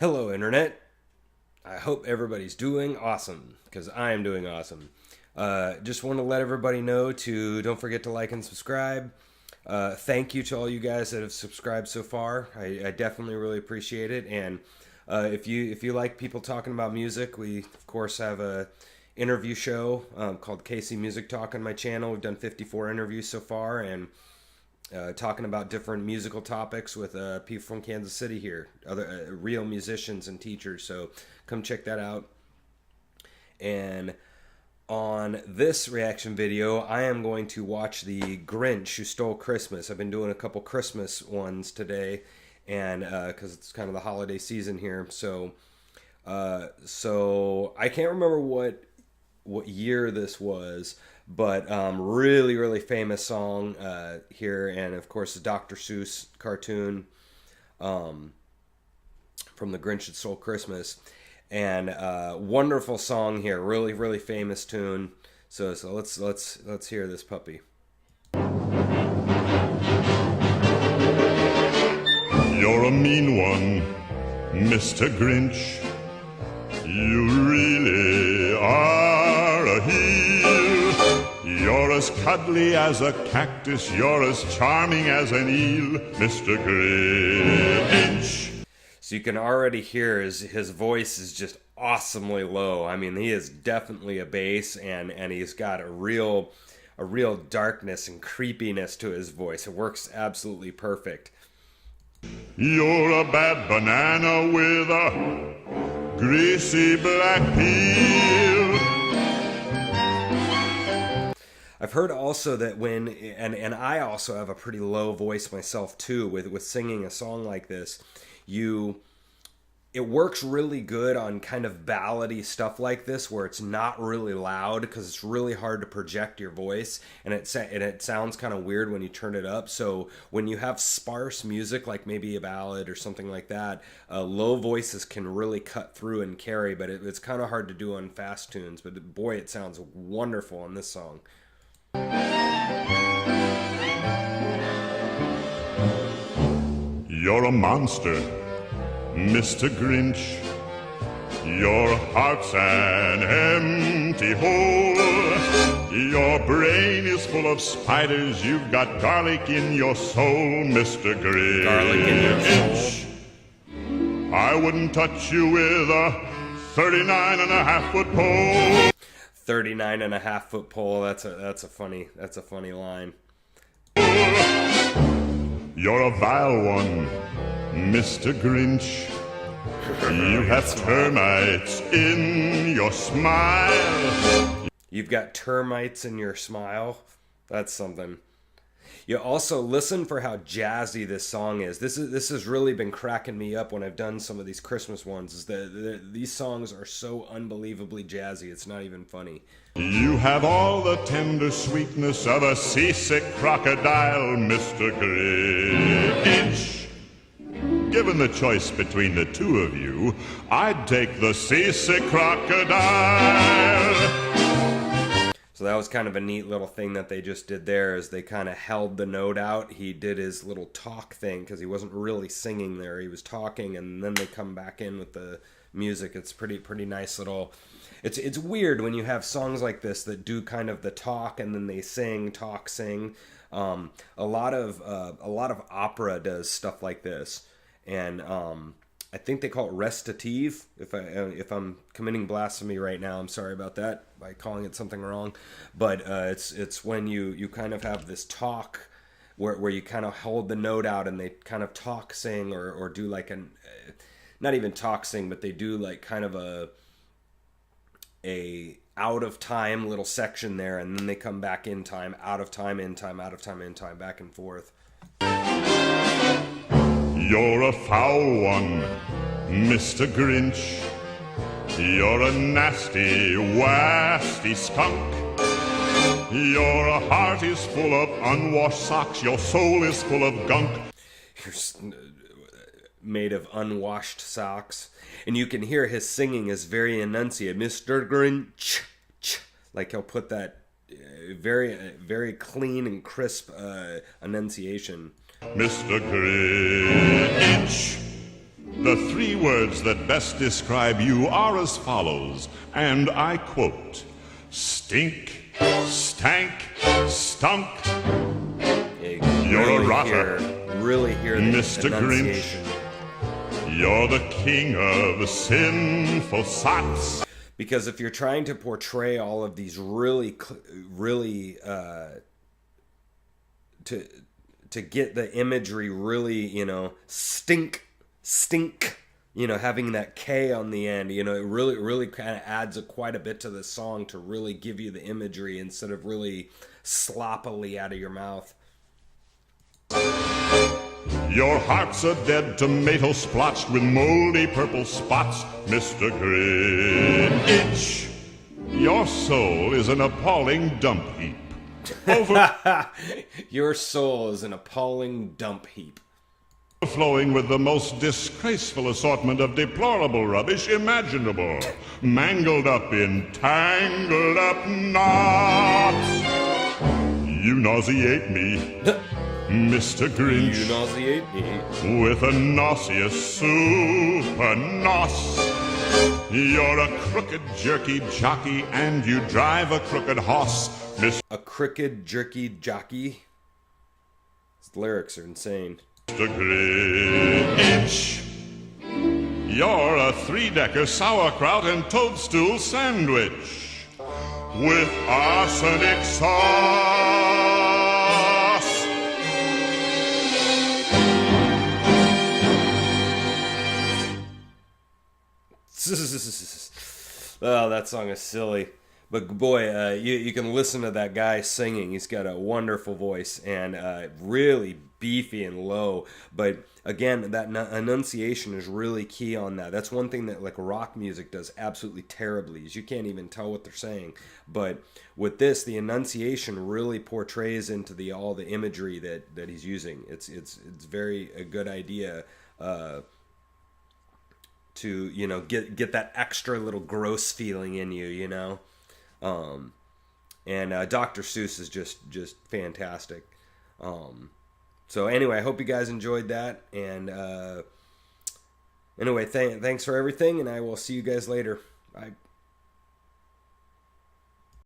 Hello, Internet. I hope everybody's doing awesome, because I am doing awesome. Just want to let everybody know to don't forget to like and subscribe. Thank you to all you guys that have subscribed so far. I definitely really appreciate it. And if you like people talking about music, we of course have a interview show called Casey Music Talk on my channel. We've done 54 interviews so far, and talking about different musical topics with people from Kansas City here, other real musicians and teachers. So come check that out. And on this reaction video, I am going to watch the Grinch Who Stole Christmas. I've been doing a couple Christmas ones today, and because it's kind of the holiday season here. So I can't remember what year this was, but really famous song here, and of course the Dr. Seuss cartoon from the Grinch Who Stole Christmas, and wonderful song here, really famous tune. So let's hear this puppy. You're a mean one, Mr. Grinch. You really are a heel. You're as cuddly as a cactus. You're as charming as an eel, Mr. Grinch. So you can already hear his voice is just awesomely low. I mean, he is definitely a bass, and he's got a real darkness and creepiness to his voice. It works absolutely perfect. You're a bad banana with a greasy black peel. I've heard also that when, and I also have a pretty low voice myself too, with singing a song like this, it works really good on kind of ballady stuff like this, where it's not really loud, because it's really hard to project your voice, and it sounds kind of weird when you turn it up. So when you have sparse music, like maybe a ballad or something like that, low voices can really cut through and carry, but it's kind of hard to do on fast tunes. But boy, it sounds wonderful on this song. You're a monster, Mr. Grinch. Your heart's an empty hole. Your brain is full of spiders. You've got garlic in your soul, Mr. Grinch. Garlic in your soul. I wouldn't touch you with a 39.5-foot pole. 39.5-foot pole. That's a funny line. You're a vile one, Mr. Grinch. You have termites in your smile. You've got termites in your smile. That's something. You also listen for how jazzy this song is. This has really been cracking me up when I've done some of these Christmas ones. Is that these songs are so unbelievably jazzy. It's not even funny. You have all the tender sweetness of a seasick crocodile, Mr. Grinch. Given the choice between the two of you, I'd take the seasick crocodile. So that was kind of a neat little thing that they just did there, is they kind of held the note out. He did his little talk thing, because he wasn't really singing there. He was talking, and then they come back in with the music. It's pretty nice little. It's weird when you have songs like this that do kind of the talk and then they sing, talk, sing. A lot of opera does stuff like this, and I think they call it recitative. If I'm committing blasphemy right now, I'm sorry about that by calling it something wrong. But it's when you kind of have this talk where you kind of hold the note out and they kind of talk, sing, or do like not even talk, sing, but they do like kind of a out of time little section there, and then they come back in time, out of time, in time, out of time, in time, back and forth. You're a foul one, Mr. Grinch. You're a nasty, wasty skunk. Your heart is full of unwashed socks. Your soul is full of gunk. You're made of unwashed socks. And you can hear his singing is very enunciated. Mr. Grinch. Like he'll put that very clean and crisp enunciation. Mr. Grinch. The three words that best describe you are as follows, and I quote, stink, stank, stunk. You're a rotter, really hear the Mr. Grinch. You're the king of sinful sots. Because if you're trying to portray all of these really to get the imagery really, stink, having that K on the end, it really kind of adds quite a bit to the song to really give you the imagery instead of really sloppily out of your mouth. Your heart's a dead tomato splotched with moldy purple spots, Mr. Grinch. Your soul is an appalling dump heap. Your soul is an appalling dump heap. Overflowing with the most disgraceful assortment of deplorable rubbish imaginable, mangled up in tangled up knots. You nauseate me, Mr. Grinch. You nauseate me. With a nauseous super nos. You're a crooked jerky jockey and you drive a crooked hoss, A crooked jerky jockey? His lyrics are insane. Mr. Grinch. You're a three-decker sauerkraut and toadstool sandwich with arsenic sauce. Oh, that song is silly. But boy, you can listen to that guy singing. He's got a wonderful voice and really beefy and low. But again, that enunciation is really key on that. That's one thing that like rock music does absolutely terribly is you can't even tell what they're saying. But with this, the enunciation really portrays into all the imagery that he's using. It's very a good idea. To get that extra little gross feeling in you, and Dr. Seuss is just fantastic. So anyway, I hope you guys enjoyed that, and anyway, thanks for everything, and I will see you guys later. Bye.